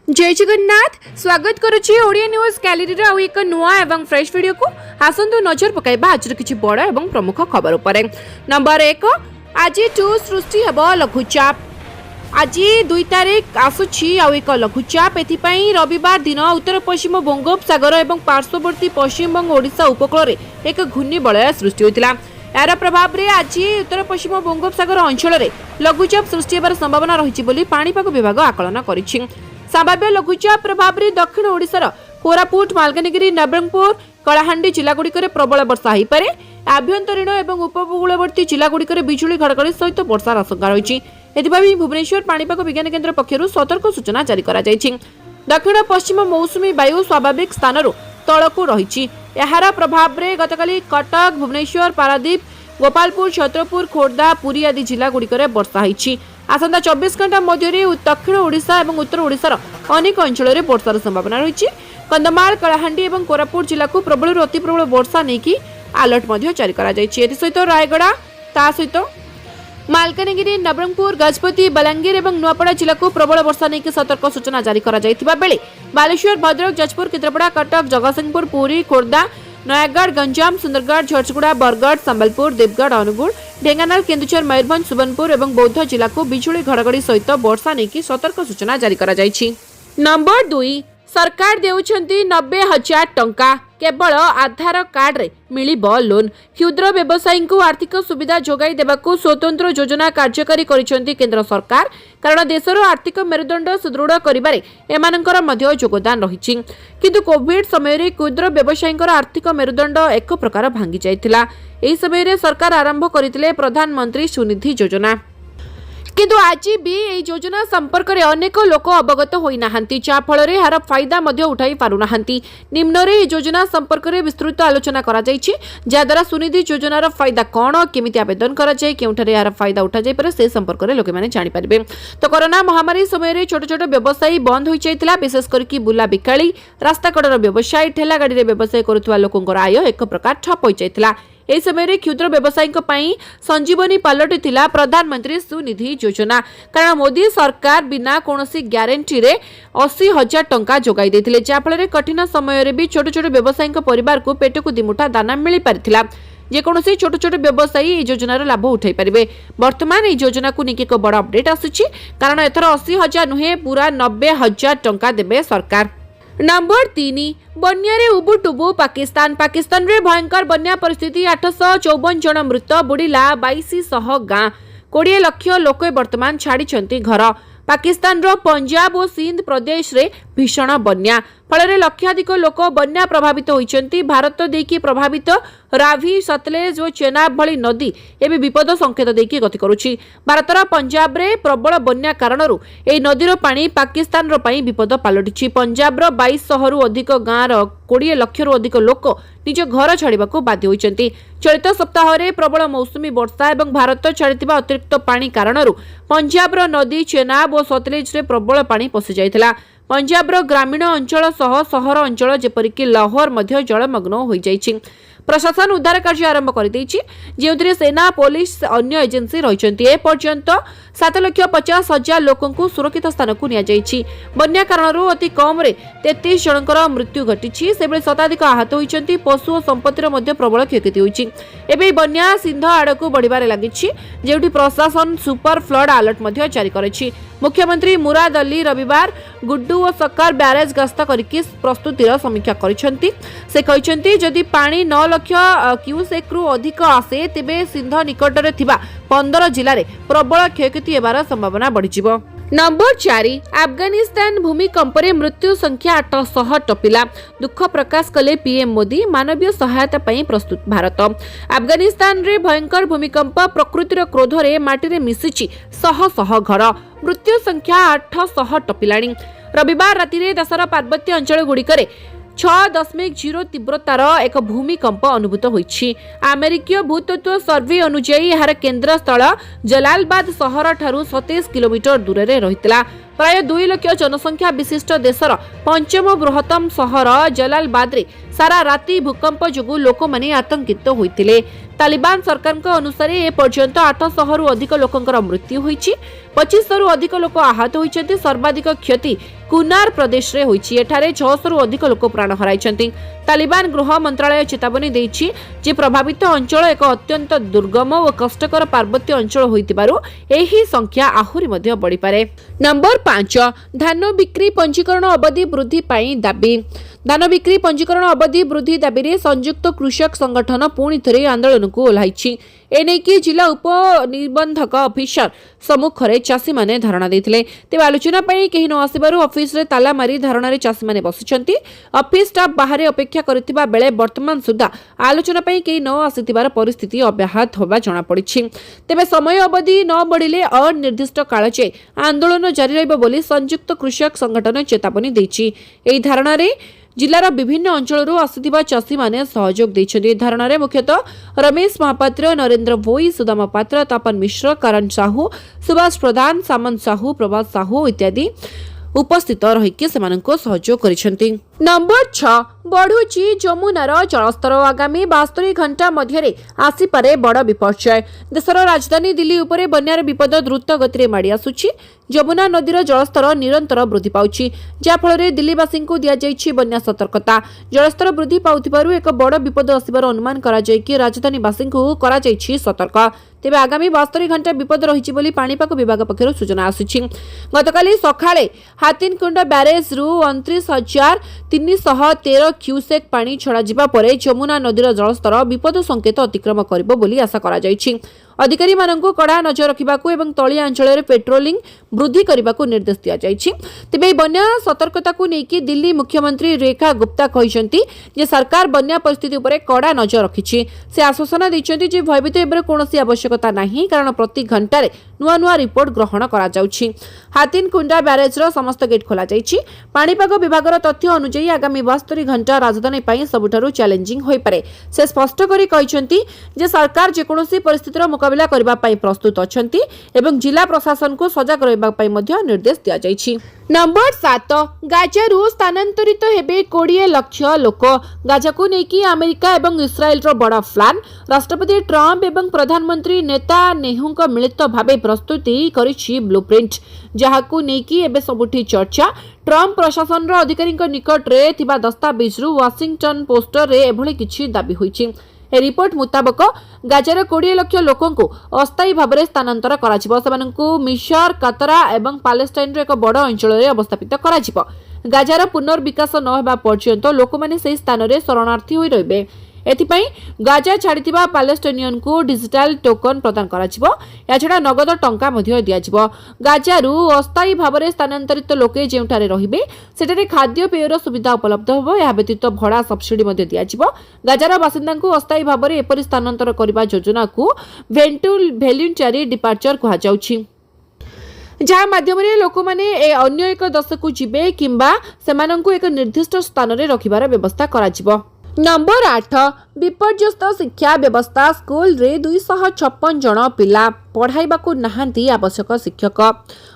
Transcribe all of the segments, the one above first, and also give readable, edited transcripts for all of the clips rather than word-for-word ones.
जय जगन्नाथ स्वागत करुछि Odia news calendar आउ एक नुआ एवं फ्रेश वीडियो को आसंतु नजर पकाइबा आज किछि बड़ एवं प्रमुख खबर उपरे। नंबर 1 आज 2 सृष्टि हेब लघुचाप। आज 2 तारिख आसुछि आउ एक लघुचाप। एथिपई रविवार दिन उत्तर पश्चिम बंगोपसागर एवं पार्श्ववर्ती पश्चिम बंग ओडिशा उपकूल एक घूर्णिबलय सृष्टि होइतिला। यार प्रभाव रे आज उत्तर पश्चिम बंगोपसागर अंचल में लघुचाप सृष्टि हेबार संभावना रहिछि बोली पाणीपाग विभाग आकलन करिछि। संभाव्य लघुचाप प्रभाव रे दक्षिण ओडिशार कोरापुट मालकानगिरी नवरंगपुर कलाहांडी जिलागुड़िक प्रबल वर्षा होईपारे। आभ्यंतरीण एवं उपकूलवर्ती जिलागुड़िक बिजुली घड़घड़ी सहित वर्षार आशंका रही। एथिपाई भुवनेश्वर पाणीपाग विज्ञान केन्द्र पक्षरु सतर्क सूचना जारी करा जायछि। दक्षिण पश्चिम मौसुमी वायु स्वाभाविक स्थानरु तळकु रहिछि। एहार प्रभाव रे गतकाली कटक भुवनेश्वर पारादीप गोपालपुर छत्रपुर खोर्धा पुरी आदि जिलागुड़िक वर्षा होईछि। आसंता 24 घंटा मध्य दक्षिण ओडिशा और उत्तर ओडिशार अनेक अंचल में वर्षार संभावना रही। कंधमाल कलाहांडी और कोरापुट जिला को प्रबल अति प्रबल वर्षा नहीं अलर्ट जारी करा जायछि। सहित रायगड़ा ता सहित मालकानगिरी नवरंगपुर गजपति बलांगीर और नुआपड़ा जिला को प्रबल वर्षा नहीं सतर्क सूचना जारी करा जायथिबा बेले बालेश्वर भद्रक जाजपुर केन्द्रापड़ा कटक जगतसिंहपुर पुरी खोर्धा नयागढ़ गंजाम सुंदरगढ़ झरसुगुड़ा बरगढ़ संबलपुर देवगढ़ अनुगुल ढेंकानाल केन्दुझर मयूरभंज सुबर्णपुर और बौद्ध जिला को बिजुली घड़घड़ी सहित वर्षा नहीं सतर्क सूचना जारी करा जायछि। नंबर 2 सरकार देउछंती 90,000 टंका केवल आधार कार्ड रे मिलिबो लोन। क्षुद्र व्यवसायी को आर्थिक सुविधा जोगाई देबाकू स्वतंत्र योजना कार्यकारी करिसेंती केंद्र सरकार। कारण देशर आर्थिक मेरुदंड सुदृढ़ करिबारे एमानकर मध्य योगदान रहिछि। किंतु कोविड समय रे क्षुद्र व्यवसायी आर्थिक मेरुदंड एक प्रकार भांगी जायतिला। एही समय रे सरकार आरंभ करितिले प्रधानमंत्री सुनिधि योजना। किंतु आज भी यह योजना संपर्क में अनेक लोक अवगत होई नाहंती, जा फल रे हार फायदा मध्य उठाई पारु नाहंती। निम्न रे योजना संपर्क में विस्तृत आलोचना करा जायछि, जाद्वारा सुनिधि योजनार फायदा कौन केमिति आवेदन करा जाय केउठारे यार फायदा उठा जाय पारे से संपर्क में लोक माने जानि पारिबे। तो कोरोना महामारी समय रे छोट छोट व्यवसायी बंद होई जायतिला। विशेष करके बुला बिकाली रास्ता कड़र व्यवसायी ठेला गाड़ी रे व्यवसाय करुवा लोकंकर आय एक प्रकार ठप होई जायतिला। एही समय क्षुद्र व्यवसायी संजीवनी पलटि थिला प्रधानमंत्री सुनिधि योजना। कारण मोदी सरकार बिना कोनोसी ग्यारंटी रे 80,000 टंका जोगाई देथिले, जाफल कठिन समय रे भी छोट छोट व्यवसायी परिवार को पेट को दिमुठा दाना मिली पारिथिला। जेकोसी छोट छोट व्यवसायी এই योजनार लाभ उठाई पारिबे। वर्तमान এই योजना को निके एक बड़ अपडेट आसुछि, कारण एथर 80,000 नुहे पूरा 90,000 टंका देबे सरकार। नंबर 3 बन्या उबुटुबु पाकिस्तान रे भयंकर बन्या परिस्थिति। 854 जन मृत बुड़ीला 2200 गाँ। 20 लाख लोक वर्तमान छाड़ी घर। पाकिस्तान रो पंजाब और सिंध प्रदेश रे भीषण बन्या फल लक्षाधिक लोक बन्या प्रभावित होइचंती। भारत देकी प्रभावित रावी सतलेज और चेनाब भली नदी एबे विपद संकेत देकी गति करुछि। भारतर पंजाब रे प्रबल बन्या कारणरू एई नदीर पानी पाकिस्तान रो पई विपद पालटिछि। पंजाब रो 2200 रु अधिक गाँर 20 लाख रु अधिक लोक निज घर छाड़िबाकू बाध्य होइचंती। चलित सप्ताह रे प्रबल मौसुमी वर्षा और भारत छाड़िथिबा अतिरिक्त पानी कारणरू पंजाब रो नदी चेनाब और सतलेज रे प्रबल पानी पसि जायतिला। पंजाब रो ग्रामीण अंचल सह सहर अंचल जेपरिक लाहौर मध्य जलमग्न होई जायछि। प्रशासन उद्धार कार्य आरंभ कर देछि, जेउथिरे सेना पुलिस अन्य एजेंसी रहिचंती। ए पर्यंत 7,50,000 लोकन को सुरक्षित स्थान को निया जायछि। बन्या कारणरू अति कम रे 33 जनकर मृत्यु घटिछि। सेबळे शताधिक आहत होइचंती। पशु और संपत्तिर मध्य प्रबल क्षति होइछि। एबे बन्या सिंध आडकू बढ़िबारे लागिछि, जेउठी प्रशासन सुपर फ्लड अलर्ट मध्य जारी करिछि। मुख्यमंत्री मुराद अली रविवार गुड्डू और सकार ब्यारेज गस्त करके प्रस्तुतिर समीक्षा करिसेंती। से कहिसेंती जदि पानी 9 लाख क्यूसेक रु अधिक आसे तेबे सिंध निकट रे थिबा 15 जिल्ला रे प्रबल क्षयक्षति हेबार संभावना बढ़िजिवो। नंबर 4 अफगानिस्तान भूमिकंप रे मृत्यु संख्या 800 टपिला। दुख प्रकाश कले पीएम मोदी। मानवीय सहायता पई प्रस्तुत भारत। अफगानिस्तान रे भयंकर भूमिकंप प्रकृतिर क्रोध रे माटी रे मिसिछि शह शह घर। मृत्यु संख्या 800 टपिलाणी। रविवार राति रे देशर पार्वत्य अंचल गुड़िकरे 6.0 तीव्रतार एक भूमिकंप अनुभूत होइछि। अमेरिकीय भूतत्व सर्वे अनुसार यार केन्द्र स्थल जलालबाद सहर ठारू 27 किलोमीटर दूर रे रहितला। प्राय 2 लाख जनसंख्या विशिष्ट देशर पंचम बृहत्तम सहर जलालबाद रे सारा राति भूकंप जोगु लोक माने आतंकित होइतिले। तालिबान सरकार अनुसार ए पर्यंत 800 रु अधिक लोकंकर मृत्यु होइछि। 2500 रु अधिक लोक आहत होइछन्ति। सर्वाधिक क्षति कुनार प्रदेश रे होईछि। एठारे 600 रु अधिक लोक प्राण हराइछन्ति। तालिबान गृह मंत्रालय चेतावनी देइछि जे प्रभावित अंचल एक अत्यंत दुर्गम और कष्टकर पार्वत्य अंचल होइतिबारु एही संख्या आहुरी मध्ये बढ़ी पारे। नंबर 5 धान बिक्री पंजीकरण अवधि वृद्धि पाई दाबी। धान बिक्री पंजीकरण अवधि वृद्धि दाबी रे संयुक्त कृषक संगठन पुणी थरे आंदोलन को ओल्हाइछि। एने की जिला उप निबंधक ऑफिसर सम्मुख रे चासी माने धारणा देथिले। तेबे आलोचना पई केही न आसीबारु ऑफिस रे ताला मारी धारणा रे चासी माने बसिछन्ति। ऑफिस स्टाफ बाहर अपेक्षा करथिबा बेले वर्तमान सुद्धा आलोचना पई केही न आसीतिबार परिस्थिति अव्याहत होबा जणा पड़िछि। तेबे समय अवधि न बढ़िले अनिर्दिष्ट काल जे आंदोलन जारी रहइबो बोली संयुक्त कृषक संगठन चेतावनी दैछि। एही धारणा रे जिलार विभिन्न अंचल आसुथिबा चाषी माने सहयोग दैछन्ति। धारणा रे मुख्यतः रमेश महापात्र, नरेंद्र भोई, सुदामा पात्र, तापन मिश्र, करण साहू, सुभाष प्रधान, सामंत साहू, प्रभात साहू इत्यादि उपस्थित रहिके सेमाननको सहयोग करिसन्ति। नंबर 6 बढ़ुची जमुनार जलस्तर। आगामी 72 घंटा मध्यरे आसी पारे बड़ विपर्यय। देशर राजधानी दिल्ली उपरे बन्यार विपद द्रुत गति माड़ी आसुछि। जमुना नदीर जलस्तर निरंतर वृद्धि पाउछि, जाफଳରେ दिल्लीवासीଙ୍କୁ दियाଯାଇଛି बन्या सतर्कता। जलस्तर वृद्धि पाउथिबारु एक बड़ विपद आसिबार अनुमान करा जाय कि राजधानीवासीଙ୍କୁ करा जायछि सतर्क। तेबे आगामी 72 घंटा विपद रहिछि बोली पाणीपाग विभाग पक्षरु सूचना आसुछि। गतकाली सखाळे हातिनकुंड ब्यारेज रु 29,313 क्यूसेक पानी छड़ा जिबा परे जमुना नदीर जलस्तर विपद संकेत अतिक्रम करिबो बोली आशा करा जायछि। अधिकारी माननको कड़ा नजर रखिबाकू एवं तलिया अंचल रे पेट्रोलिंग वृद्धि करबाकू निर्देश दिया जायछि। तेबे बन्या सतर्कता को नेकी दिल्ली मुख्यमंत्री रेखा गुप्ता कहिसंती जे सरकार बन्या परिस्थिति उपरे कड़ा नजर रखिछि। से आश्वासन दैछन्ती जे भयभीत हेबार कोनोसी आवश्यकता नाही, कारण प्रति घंटा रे नुआ नुआ रिपोर्ट ग्रहण करा जाउछि। हातिनकुंडा ब्यारेज रो समस्त गेट खोला जायछि। पाणीपाग विभागर तथ्य अनुसार आगामी 72 घंटा राजधानी पई सबुठारु चैलेंजिंग होई पारे। से स्पष्ट करी कहिसंती जे सरकार जे कोनोसी परिस्थितिर मुकाबिला करबा पई प्रस्तुत अछंती एवं जिला प्रशासन को सजग रहबा पई मध्य निर्देश दिया जायछि। नंबर 7 गाजारु स्थानांतरित हेबे 20 लाख लोक। गाजा को नेकी अमेरिका एवं इस्राएल रो बड़ा प्लान। राष्ट्रपति ट्रम्प एवं प्रधानमंत्री नेतान्याहुଙ୍କ मिलित भाबे प्रस्तुति करिछि ब्लूप्रिंट, जहाकू नेकी एबे सबुठी चर्चा। ट्रम्प प्रशासन रो अधिकारी निकट रे थिबा दस्तावेज रु वाशिंगटन पोस्टर रे एभଳି किछि दाबी होइछि। ए रिपोर्ट मुताबक गाजार 20 लाख लोकों को अस्थायी भाव में स्थानांतर करा मिशर, कतरा एवं पालेस्टाइन रो एक बड़ अंचल रे अवस्थापित करा। गाजार पुनर्विकास न होबा पर्यंत लोक माने सेही स्थान रे शरणार्थी होई रहबे। एथिपाई गाजा छाड़िथिबा पालेस्टाइनियन को डिजिटल टोकन प्रदान कराजिबो। या छडा नगद टंका मध्ये दियाजिबो। गाजारु अस्थायी भाव में स्थानांतरित लोके जेउठारे रहिबे सेठारे खाद्य पेयर सुविधा उपलब्ध होबो। या व्यतीत भड़ा सब्सिडी मध्ये दियाजिबो। गाजार बासिंदांकु अस्थायी भाव में एपरि स्थानांतर करिबा योजना को वॉलंटरी डिपार्चर कहा जाउछि, जहाँ माध्यम लोक मैंने अन्य एक देश को जीवे किंबा सेमानंकु एक निर्दिष्ट स्थान रे रखिबार व्यवस्था कराजिबो। नंबर 8 विपर्यस्त शिक्षा व्यवस्था। स्कूल रे 256 जन पिला पढ़ाइबाकू नहांती आवश्यक शिक्षक।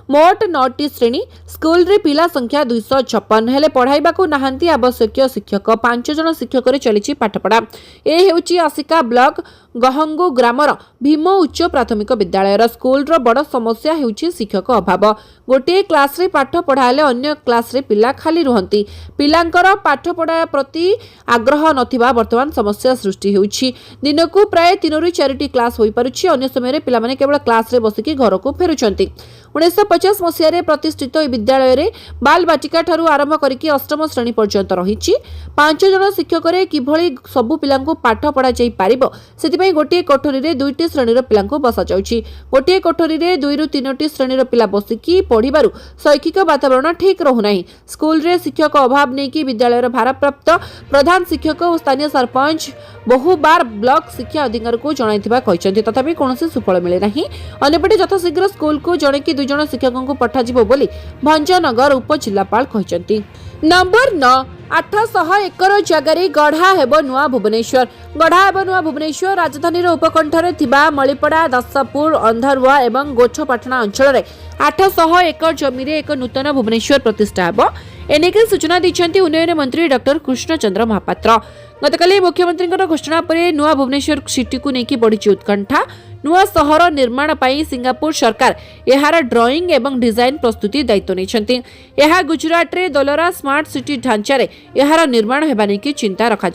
मोट 9टी श्रेणी स्कूल रे पिला संख्या 256 हेले पढ़ाइबाकू नहांती आवश्यक शिक्षक। 5 जन शिक्षक रे चलिछि पाठपढ़ा। ए हेउछि आसिका ब्लॉक गहंगु ग्रामर भीम उच्च प्राथमिक विद्यालय। स्कूल रो बड़ समस्या हेउछि शिक्षक अभाव। गोटे क्लास रे पाठ पढ़ाले अन्य क्लास रे पिला खाली रुहंती। पिलांकर पाठ पढ़ा प्रति आग्रह नथिबा वर्तमान समस्या सृष्टि हेउछि। दिनकू प्राय 3 रु 4टी क्लास होई पारुछि। अन्य समय रे पिला माने केवल क्लास रे बसिकी घर को फेरुछंती। 1950 मसीह प्रतिष्ठित विद्यालय रे बाल बाटिका ठारू आरंभ करिकी 8म श्रेणी पर्यंत रहिछि। 5 जन शिक्षक रे किभଳି सबु पिलांको पाठ पढ़ा जाई पारिबो सेति गोटे कोठरी रे 2टी श्रेणी रो पिलांको बसा जाउछि। गोटे कोठरी रे 2 रु 3टी श्रेणी रो पिला बसिकी पढ़िबारु शैक्षिक वातावरण ठीक रहु नाही। स्कूल रे शिक्षक अभाव नै कि विद्यालय रो भारप्राप्त प्रधान शिक्षक और स्थानीय सरपंच बहु बार ब्लॉक शिक्षा अधिकारी को जणाइथिबा कहिसंती, तथापि कोनोसी सुफल मिले नाही। अन्यपटे यथाशीघ्र स्कूल को जणे कि 2 जन शिक्षकों को पठा जिवो बोली भंजनगर उप जिल्लापाल कहिसंती। नंबर 9 800 एकर जगारी गढ़ा हेबो नुआ भुवनेश्वर। गढ़ा हेबो नुआ भुवनेश्वर राजधानी उपकंठरे थिबा मलिपड़ा, दासापुर, अंधारुआ एवं गोठपाटना अंचल रे 800 एकर जमी रे एक नूतन भुवनेश्वर प्रतिष्ठा हेबो। एनेके सूचना दैछन्ती उन्नयन मंत्री डॉक्टर कृष्ण चंद्र महापात्र। गतकाली मुख्यमंत्री घोषणा पर नुआ भुवनेश्वर सिटी को लेकिन बढ़ी उत्कंठा। नुआ सहर निर्माण पर सिंगापुर सरकार यार ड्राइंग एवं डिजाइन प्रस्तुति दायित्व नहीं। गुजरात रे दलरा स्मार्ट सिटी ढांचारे यार निर्माण होगा नहीं चिंता रखा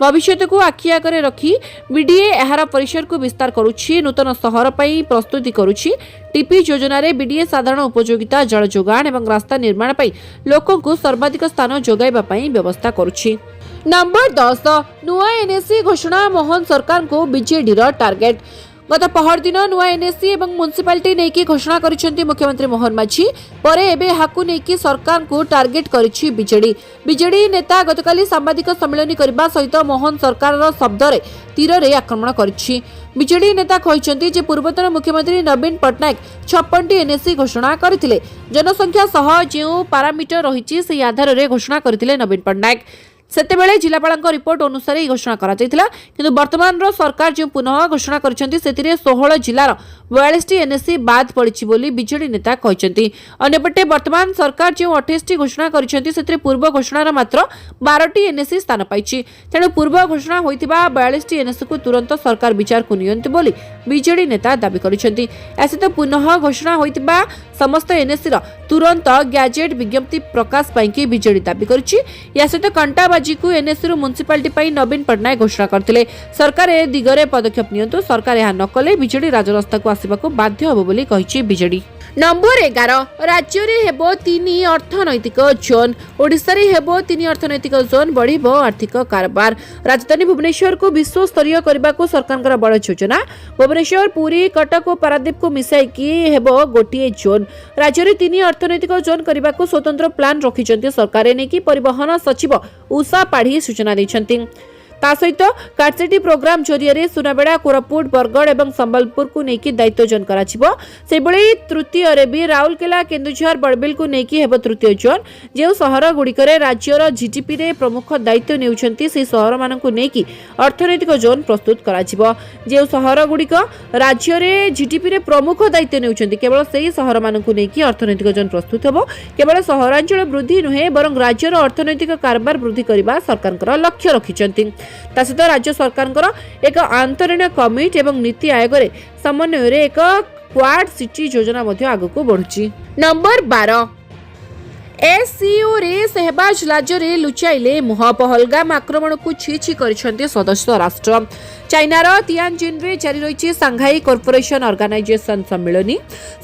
भविष्य को आखि आगे रखी बीडीए यार परिसर को विस्तार करुछि। नूतन सहर पर प्रस्तुति करुछि। टीपी योजना रे बीडीए साधारण उपयोगिता जल जोगाण एवं रास्ता निर्माण पर लोकों को सर्वाधिक स्थान जोगाइबा पई व्यवस्था करुछि। नंबर 10 नुआ एनएससी घोषणा मोहन सरकार को बीजेडी टार्गेट। गत पहर दिन नुआ एनएससी एवं म्युनिसिपालिटी नेकी घोषणा करिसेंती मुख्यमंत्री मोहन माझी परे एबे हाकु नेकी सरकार को टार्गेट करिछि बीजेडी नेता गतकाली सांबादिक सम्मेलन करबा सहित मोहन सरकार शब्द रे तीर रे आक्रमण करिछि। बीजेडी नेता कहिसेंती जे पूर्वतन मुख्यमंत्री नवीन पटनायक 56टी एनएससी घोषणा करथिले। जनसंख्या सह जे पारामीटर रहिछि से आधार रे घोषणा करथिले नवीन पटनायक। सेतेबेले जिलापाल रिपोर्ट अनुसार घोषणा करा किंतु वर्तमान सरकार जो पुनः घोषणा करछंती सेतिरे 16 जिलार 42टी एनएससी बाद पड़िछि बोली बीजेडी नेता कहछंती। अन्यपटे वर्तमान सरकार जो 28टी घोषणा करछंती सेतिरे पूर्व घोषणार मात्र 12टी एनएससी स्थान पाइछि। तेणु पूर्व घोषणा होइतिबा 42टी एनएससी को तुरंत सरकार विचार को नियंती बोली बीजेडी नेता दाबी करछंती। एसत पुनः घोषणा होइतिबा समस्त एनएससी तुरंत गैजेट विज्ञप्ति प्रकाश पाई बीजेडी दाबी करछि। या सहित कंटाबाजी को एनएससी म्युनिसिपालिटी पाई नवीन पटनायक घोषणा करथिले। सरकार ए दिगरे पदक्षेप नियंतु। सरकार यह नकले बीजेडी राजरास्ता को आसिबाको बाध्य होबो बोली कहिछि बीजेडी। नंबर 11 राज्य रे हेबो 3 अर्थनैतिक जोन। ओडिसा रे हेबो 3 अर्थनैतिक जोन बढ़िबो आर्थिक कारोबार। राजधानी भुवनेश्वर को विश्व स्तरीय करबा को सरकार बड़ योजना। भुवनेश्वर पुरी कटक और पारादीप को मिसाई कि हेबो गोटिए जोन। राज्य रे 3 अर्थनैतिक जोन करबा को स्वतंत्र प्लान रखिछंती सरकार ने कि परिवहन सचिव उषा पाढ़ी सूचना दैछंती। ता सहित कार्डसिटी प्रोग्राम जरिए सुनाबेड़ा कोरापुट बरगढ़ और संबलपुर को लेकिन दायित्व जोन कराजिबो। सेबळी तृतीय रे भी राउरकेला केन्दुझर बड़बिल को लेकिन हेबो तृतीय जोन। जे शहर गुड़िकरे राज्यर जीडीपी रे प्रमुख दायित्व नेउछंती से शहर मानकु लेकिन अर्थनैतिक जोन प्रस्तुत कराजिबो। जे शहर गुड़िक राज्य रे जीडीपी रे प्रमुख दायित्व नेउछंती केवल सेही शहर मानकु लेकिन अर्थनैतिक जोन प्रस्तुत हेबो। केवल सहरांचल वृद्धि नुहे बरं राज्यर अर्थनैतिक कारोबार वृद्धि करबा सरकारकर लक्ष्य रखिछंती। सहित राज्य सरकार एक आंतरण कमिटी एवं नीति आयोग समन्वय एक क्वाड सिटी योजना आगक बढ़ुची। नंबर 12 एससीओ रे सहबाज लाजरे लुचाइले मुह। पहलगाम आक्रमण को छी करिसेंती सदस्य राष्ट्र। चाइनार तियानजिन रे जारी रही सांघाई कॉर्पोरेशन ऑर्गेनाइजेशन सम्मेलन।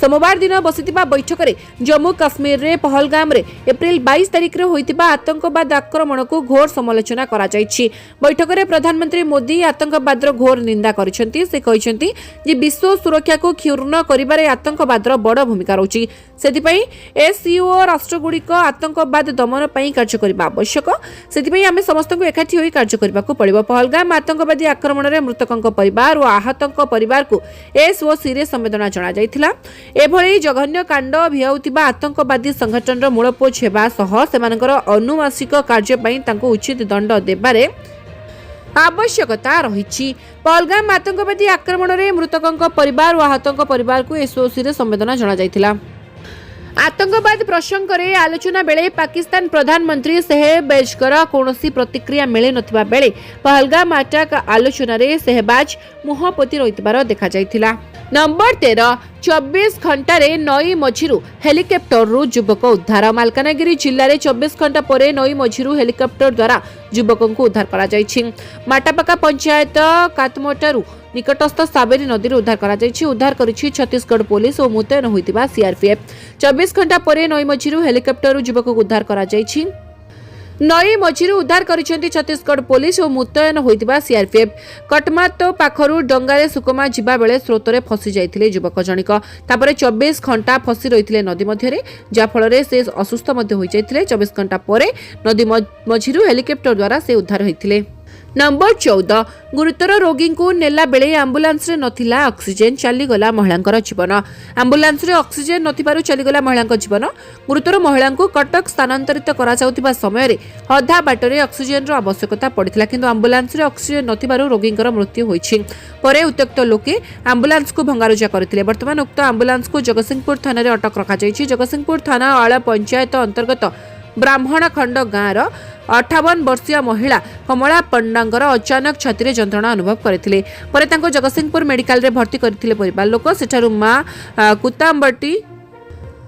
सोमवार दिन बसिथिबा बैठक रे जम्मू काश्मीर रे पहलगाम रे एप्रिल 22 तारिख रे होइतिबा आतंकवाद आक्रमण को घोर समालोचना करा जायछि। बैठक रे प्रधानमंत्री मोदी आतंकवादर घोर निंदा करिसेंती। से कहिसेंती जे विश्व सुरक्षा को क्षुण्ण करिबारे आतंकवादर बड़ भूमिका रहउछि। सेतिपई एससीओ राष्ट्रगुड़िक आतंकवाद दमन पई कार्य करिबा आवश्यक। सेतिपई आमे समस्त को एकाठी होई कार्य करिबाको पड़िबो। पहलगाम आतंकवादी आक्रमण मृतकों परिवार और आहतों परिवार को एसओसी रे संवेदना जना जायथिला। एभली जघन्य कांड भियाउतिबा आतंकवादी संगठन मूलपोछ हेबा सह सेमानकर अनुवांशिक कार्य पई तांको उचित दंड देबारे आवश्यकता रही। पहलगाम आतंकवादी आक्रमण रे मृतकों परिवार और आहतों परिवार को एसओसी रे संवेदना जना जायथिला। आतंकवाद प्रसंग रे आलोचना बेले पाकिस्तान प्रधानमंत्री शहबाजकर कौनसी प्रतिक्रिया मिले नथिबा बेले पहलगाम अटैक आलोचना रे शहबाज मुह पोती रहितबार देखा जायथिला। नंबर 13 24 घंटा रे नई मझिरु हेलिकॉप्टर रु युवक उद्धार। मालकानगिरी जिल्ला रे 24 घंटा परे नई मझिरु हेलिकॉप्टर द्वारा युवकों को उद्धार करा जायछि। माटापाका पंचायत कातमोटारू निकटस्थ साबेरी नदी उद्धार करा जायछि। उद्धार करिछि छत्तीसगढ़ पुलिस और मुतयन होइतिबा सीआरपीएफ। 24 घंटा परे नई मझिरु हेलिकॉप्टर युवक को उद्धार करा जायछि। नई मझिरु उद्धार करिसेंती छत्तीसगढ़ पुलिस और मुतयन होइतिबा सीआरपीएफ। कटमातो पाखरु डंगारे सुकमा जिबा बेले स्रोतरे फसी जायथिले युवक जणिक। तापरे 24 घंटा फसी रहिथिले नदी मध्यरे जा फलरे से असुस्थ मध्ये होई जायथिले। 24 घंटा परे नदी मझिरु हेलिकॉप्टर द्वारा से उद्धार होइथिले। नंबर 14 गुरुतर रोगी को नेला बेले आंबुलांस रे नथिला ऑक्सीजन चलीगला महिलांकर जीवन। आंबुलांस रे ऑक्सीजन नथिबारु चलीगला महिलांकर जीवन। गुरुतर महिला को कटक स्थानांतरित करा जाउतिबा समय रे अधा बाटरे ऑक्सीजन रो आवश्यकता पड़िथिला किंतु आंबुलांस रे ऑक्सीजन नथिबारु रोगींकर मृत्यु होइछि। परे उत्त्यक्त लोके आंबुलांस को भंगारुजा करथिले। वर्तमान उक्त आंबुलांस को जगतसिंहपुर थाना रे अटक रखा जाइछि। जगतसिंहपुर थाना आला पंचायत अंतर्गत ब्राह्मणखंड गाँवर 58 वर्षीय महिला कमला पंडांगर अचानक छाती जंत्रणा अनुभव करथिले परे तांको जगतसिंहपुर मेडिकल रे भर्ती करथिले परिवार लोक सेठारु मां कुतांबटी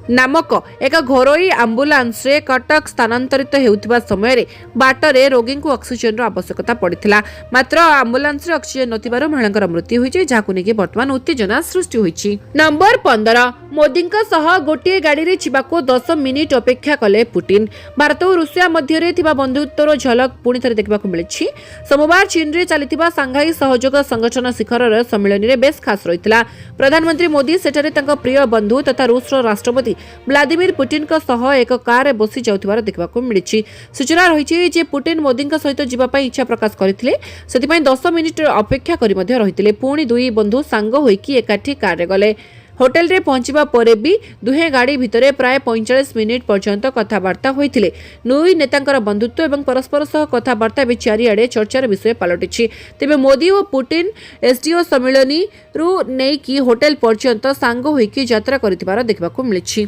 नामक एक घरोई आंबुलांस रे कटक स्थानांतरित हेउथिबा समय बाटरे रोगी को ऑक्सीजन आवश्यकता पड़िथिला मात्र आंबुलांस रे ऑक्सीजन नथिबार महिलांकर मृत्यु होईछि जाकु नेकी वर्तमान उत्तेजना सृष्टि होईछि। नंबर 15 मोदी सह गोटे गाड़ी रे छिबाको 10 मिनिट अपेक्षा कले पुतिन। भारत और रूसिया मध्य रे थिबा बंधुत्वर झलक पुणी थरे देखबाको मिलिछि। सोमवार चीन रे चलिथिबा सांघाई सहयोग संगठन शिखर सम्मेलन रे बेस खास रहितला। प्रधानमंत्री मोदी सेठारे तांको प्रिय बंधु तथा रूस राष्ट्रपति व्लादिमीर पुतिन का सह एक कार बसी जाउथिबार देखबाको मिलिछि। सूचना रहिछि जे पुतिन मोदी सहित जीवा पई इच्छा प्रकाश करथिले सेति 10 मिनिट अपेक्षा करि मध्ये रहिथिले पुणी दुई बंधु सांग होइकि एकाठी कार रे गले। होटेल रे पहुंचबा परे भी दुहे गाड़ी भितरे प्राय 45 मिनिट पर्यंत कथावार्ता होइथिले। दुई नेतांकर बंधुत्व एवं परस्पर सह कथावार्ता भी चारिआडे चर्चार विषय पलटिछि। तेबे मोदी और पुतिन एसडीओ सम्मेलनी रु नेकी होटेल पर्यंत सांग होइकि यात्रा करथिबार देखबाको मिलिछि।